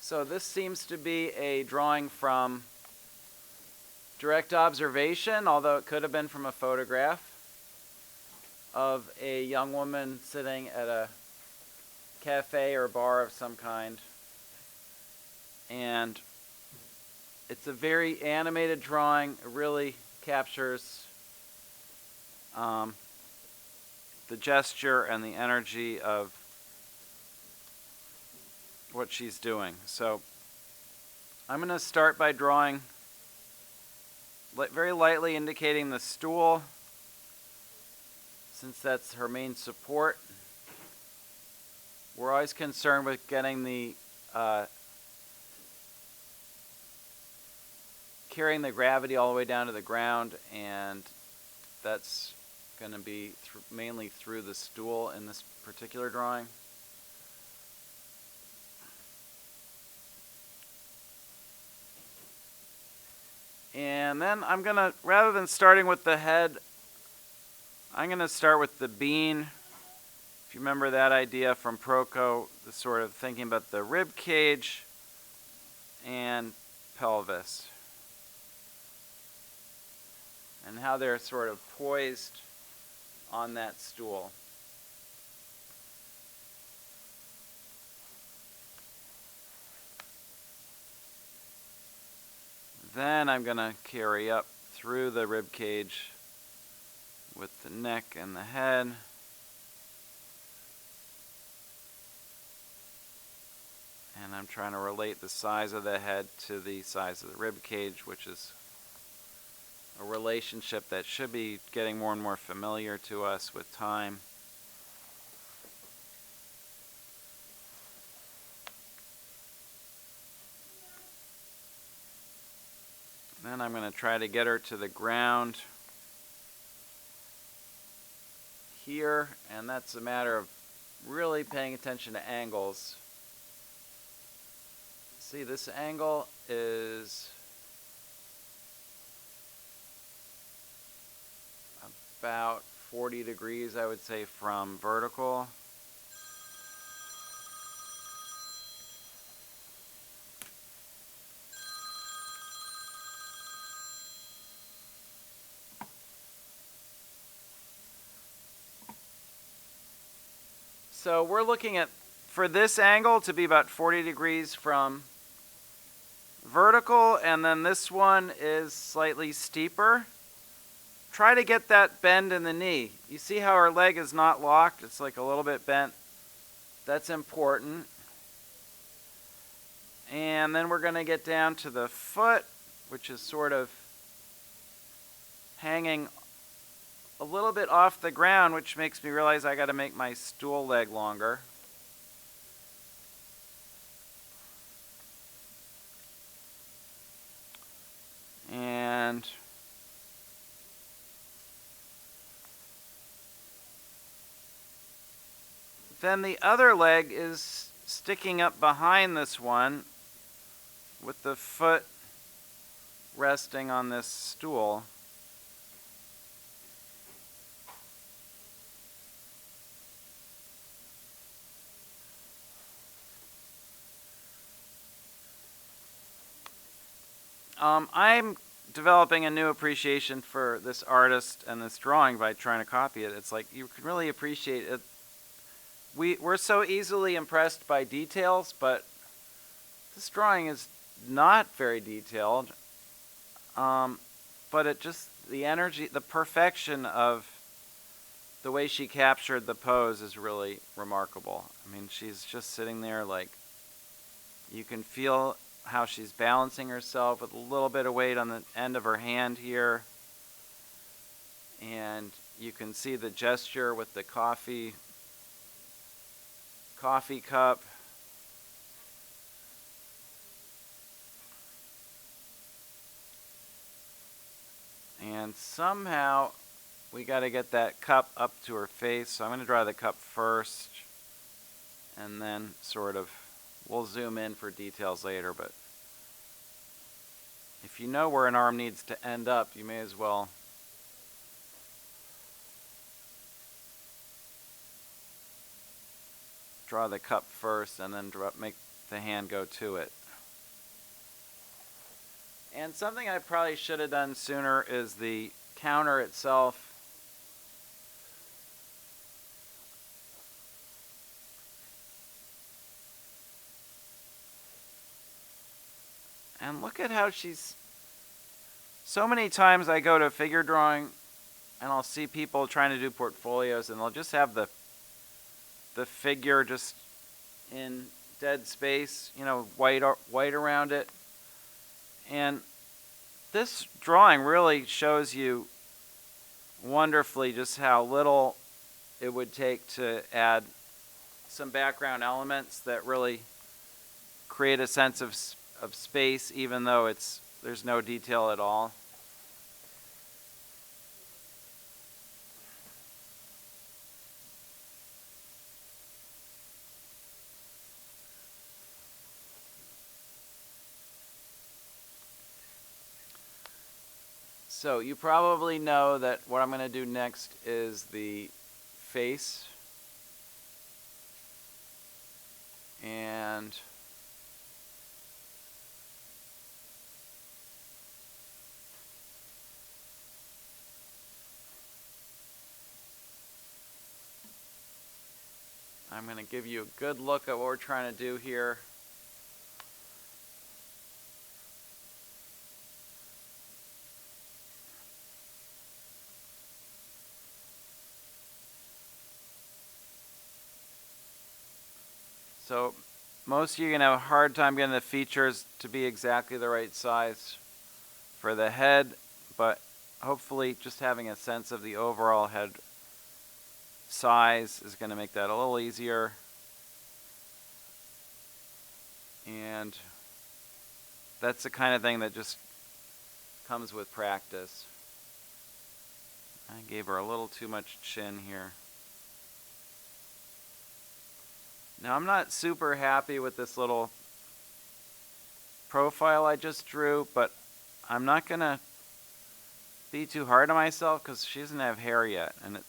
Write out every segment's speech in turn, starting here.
So this seems to be a drawing from direct observation, although it could have been from a photograph, of a young woman sitting at a cafe or bar of some kind. And it's a very animated drawing. It really captures the gesture and the energy of what she's doing. So I'm going to start by drawing very lightly, indicating the stool, since that's her main support. We're always concerned with getting the carrying the gravity all the way down to the ground, and that's going to be mainly through the stool in this particular drawing. And then I'm going to, rather than starting with the head, I'm going to start with the bean. If you remember that idea from Proko, the sort of thinking about the rib cage and pelvis, and how they're sort of poised on that stool. Then I'm going to carry up through the rib cage with the neck and the head. And I'm trying to relate the size of the head to the size of the rib cage, which is a relationship that should be getting more and more familiar to us with time. Then I'm going to try to get her to the ground here, and that's a matter of really paying attention to angles. See, this angle is about 40 degrees, I would say, from vertical. So we're looking at, for this angle, to be about 40 degrees from vertical, and then this one is slightly steeper. Try to get that bend in the knee. You see how her leg is not locked? It's like a little bit bent. That's important. And then we're going to get down to the foot, which is sort of hanging a little bit off the ground, which makes me realize I got to make my stool leg longer. And then the other leg is sticking up behind this one with the foot resting on this stool. I'm developing a new appreciation for this artist and this drawing by trying to copy it. It's like you can really appreciate it. We're so easily impressed by details, but this drawing is not very detailed. But it just, the energy, the perfection of the way she captured the pose is really remarkable. I mean, she's just sitting there like, you can feel how she's balancing herself with a little bit of weight on the end of her hand here. And you can see the gesture with the coffee cup. And somehow we got to get that cup up to her face. So I'm going to draw the cup first, and then sort of, we'll zoom in for details later, but if you know where an arm needs to end up, you may as well draw the cup first and then make the hand go to it. And something I probably should have done sooner is the counter itself. And look at how she's... So many times I go to figure drawing and I'll see people trying to do portfolios and they'll just have the figure just in dead space, you know, white around it. And this drawing really shows you wonderfully just how little it would take to add some background elements that really create a sense of space, even though there's no detail at all. So you probably know that what I'm going to do next is the face. And I'm going to give you a good look at what we're trying to do here. So most of you are going to have a hard time getting the features to be exactly the right size for the head, but hopefully just having a sense of the overall head size is going to make that a little easier. And that's the kind of thing that just comes with practice. I gave her a little too much chin here. Now I'm not super happy with this little profile I just drew, but I'm not going to be too hard on myself because she doesn't have hair yet, and a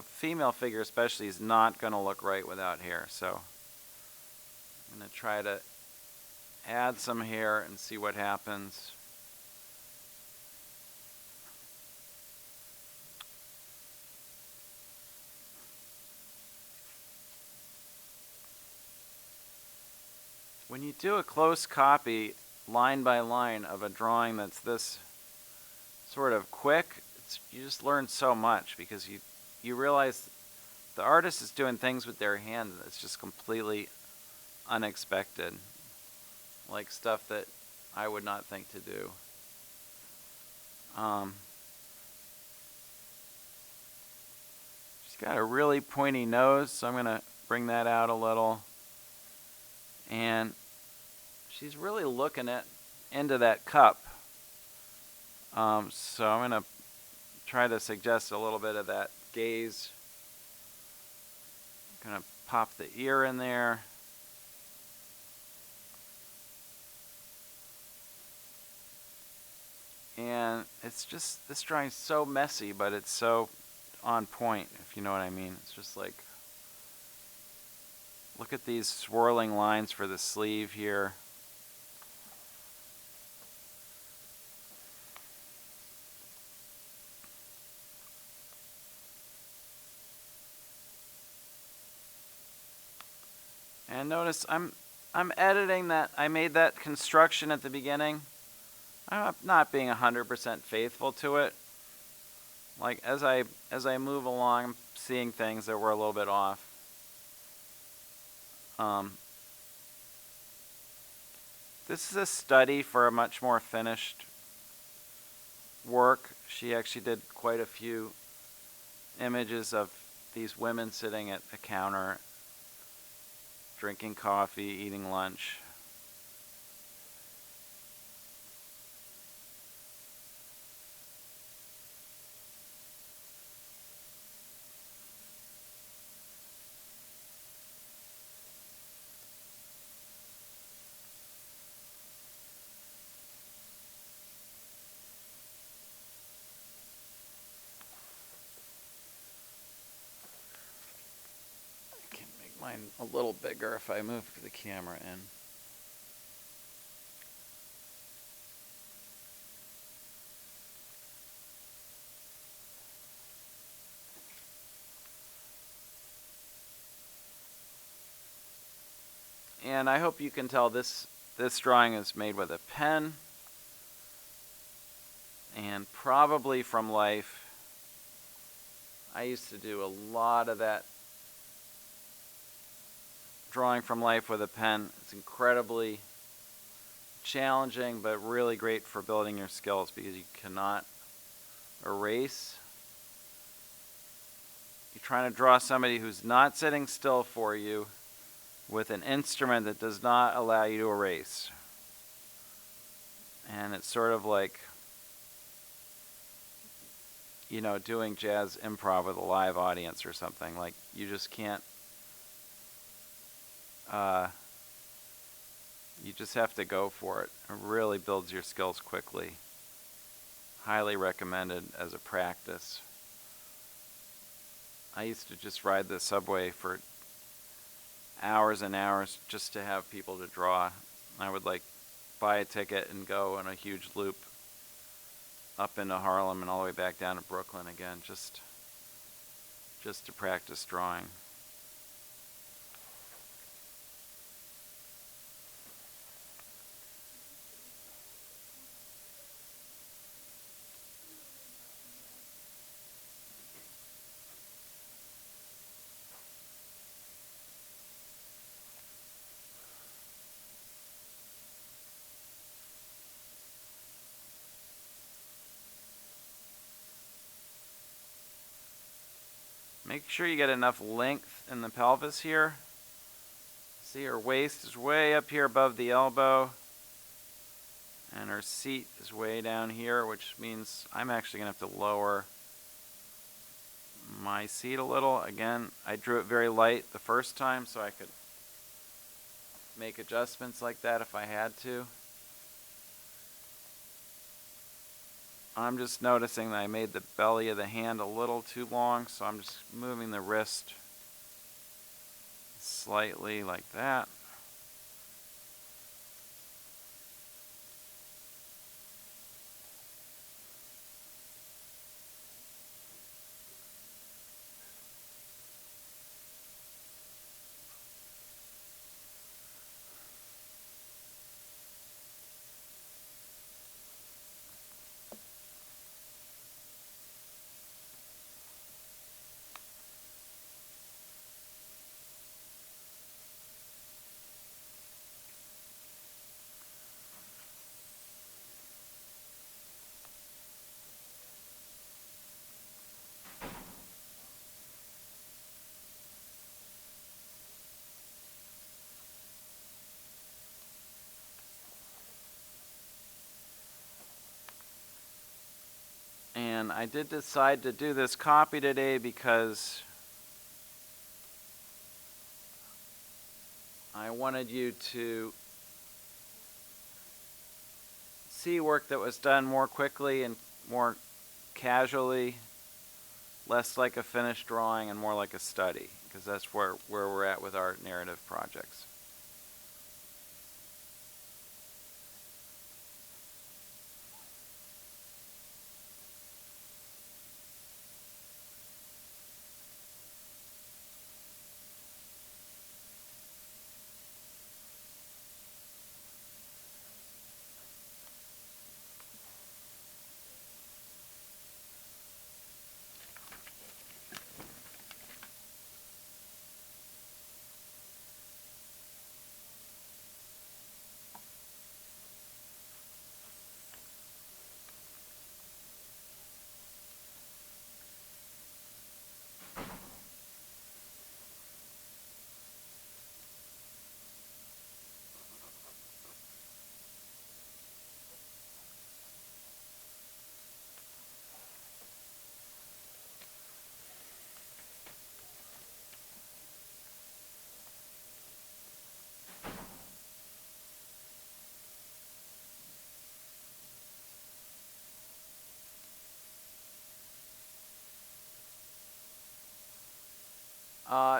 female figure especially is not going to look right without hair. So I'm going to try to add some hair and see what happens. When you do a close copy, line by line, of a drawing that's this sort of quick, you just learn so much because you realize the artist is doing things with their hand that's just completely unexpected, like stuff that I would not think to do. She's got a really pointy nose, so I'm going to bring that out a little. And she's really looking into that cup. So I'm going to try to suggest a little bit of that gaze. I'm going to pop the ear in there. And it's just, this drawing's so messy, but it's so on point, if you know what I mean. It's just like, look at these swirling lines for the sleeve here. And notice I'm editing that. I made that construction at the beginning. I'm not being 100% faithful to it. Like as I move along, I'm seeing things that were a little bit off. This is a study for a much more finished work. She actually did quite a few images of these women sitting at a counter, drinking coffee, eating lunch. Mine a little bigger if I move the camera in. And I hope you can tell this drawing is made with a pen and probably from life. I used to do a lot of that drawing from life with a pen. It's incredibly challenging, but really great for building your skills because you cannot erase. You're trying to draw somebody who's not sitting still for you with an instrument that does not allow you to erase. And it's sort of like, you know, doing jazz improv with a live audience or something. Like, you just can't, you just have to go for it. It really builds your skills quickly. Highly recommended as a practice. I used to just ride the subway for hours and hours just to have people to draw. I would like buy a ticket and go on a huge loop up into Harlem and all the way back down to Brooklyn again, just to practice drawing. Make sure you get enough length in the pelvis here. See, her waist is way up here above the elbow, and her seat is way down here, which means I'm actually going to have to lower my seat a little. Again, I drew it very light the first time, so I could make adjustments like that if I had to. I'm just noticing that I made the belly of the hand a little too long, so I'm just moving the wrist slightly like that. And I did decide to do this copy today because I wanted you to see work that was done more quickly and more casually, less like a finished drawing and more like a study, because that's where we're at with our narrative projects.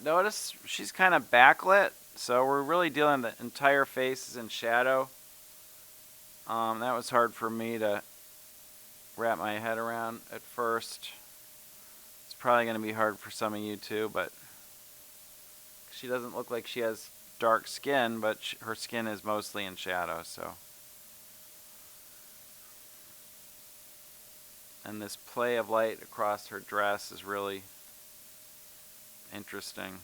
Notice she's kind of backlit, so we're really dealing the entire face is in shadow. That was hard for me to wrap my head around at first. It's probably going to be hard for some of you too, but she doesn't look like she has dark skin, but her skin is mostly in shadow, so. And this play of light across her dress is really interesting.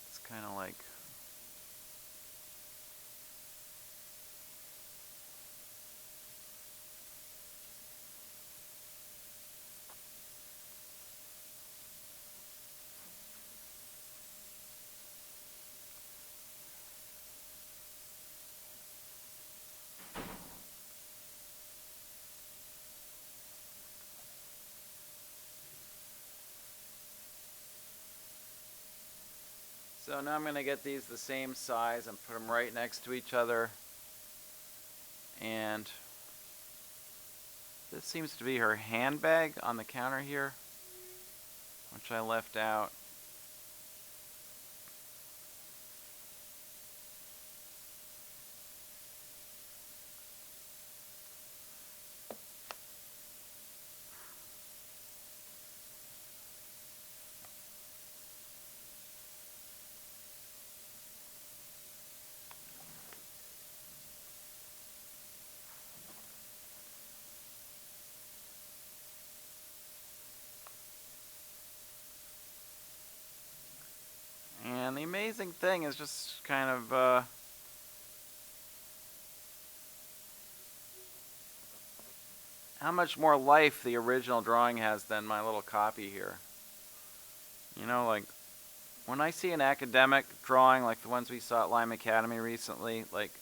It's kind of like so now I'm going to get these the same size and put them right next to each other. And this seems to be her handbag on the counter here, which I left out. And the amazing thing is just kind of how much more life the original drawing has than my little copy here. You know, like when I see an academic drawing like the ones we saw at Lyme Academy recently, like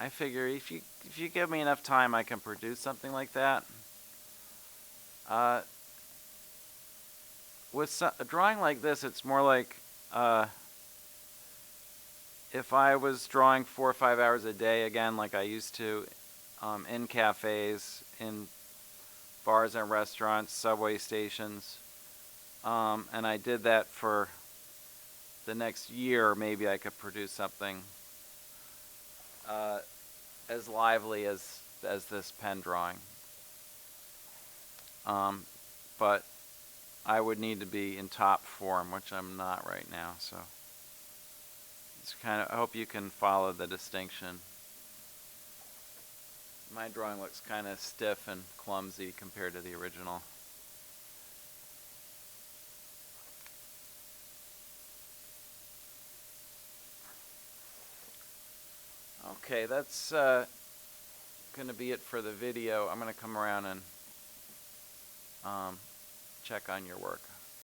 I figure if you give me enough time, I can produce something like that. With a drawing like this, it's more like if I was drawing 4 or 5 hours a day again, like I used to, in cafes, in bars and restaurants, subway stations, and I did that for the next year, maybe I could produce something as lively as this pen drawing. But I would need to be in top form, which I'm not right now, so it's kind of, I hope you can follow the distinction. My drawing looks kind of stiff and clumsy compared to the original. Okay, that's going to be it for the video. I'm going to come around and check on your work.